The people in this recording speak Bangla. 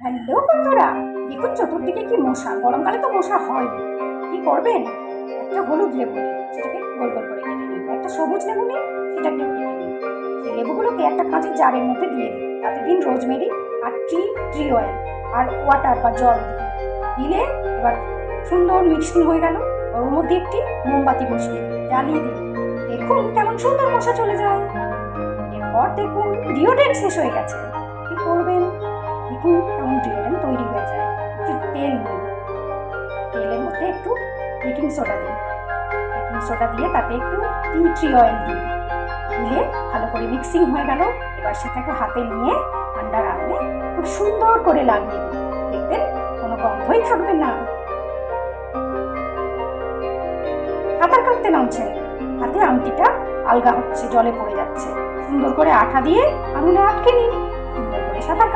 হ্যালো বন্ধুরা, দেখুন চতুর্দিকে কি মশা। গরমকালে তো মশা হয়। কি করবেন? একটা হলুদ লেবু নিন, সেটাকে গোল গোল করে কেটে নিন। একটা সবুজ লেবু নিন, সেটাকেও কেটে নিন। সেই লেবুগুলোকে একটা কাঁচের জারের মধ্যে দিয়ে দিন। তাতে দিন রোজমেরি আর ট্রি অয়েল আর ওয়াটার বা জল দিন। দিলে এবার সুন্দর মিক্সিং হয়ে গেল। ওর মধ্যে একটি মোমবাতি বসিয়ে দিন, জ্বালিয়ে দিন। দেখুন কেমন সুন্দর মশা চলে যায়। এরপর দেখুন ডিওড্রেন্ট শেষ হয়ে গেছে। কি করবেন? দেখুন কেমন ডিওড্রেন্ট তৈরি হয়ে যায়। একটু তেল দিন, তেলের মধ্যে একটু বেকিং সোডা দিন। বেকিং সোডা দিয়ে তাতে একটু টি অয়েল দিন। দিলে ভালো করে মিক্সিং হয়ে গেল। এবার সেটাকে হাতে নিয়ে ঠান্ডার আগুনে খুব সুন্দর করে লাগিয়ে দিন। দেখবেন কোনো গন্ধই থাকবে না। সাঁতার কাটতে নামছেন, হাতে আংটিটা আলগা হচ্ছে, জলে পড়ে যাচ্ছে। সুন্দর করে আঠা দিয়ে আঙুলে আটকে নিন। সুন্দর করে সাঁতার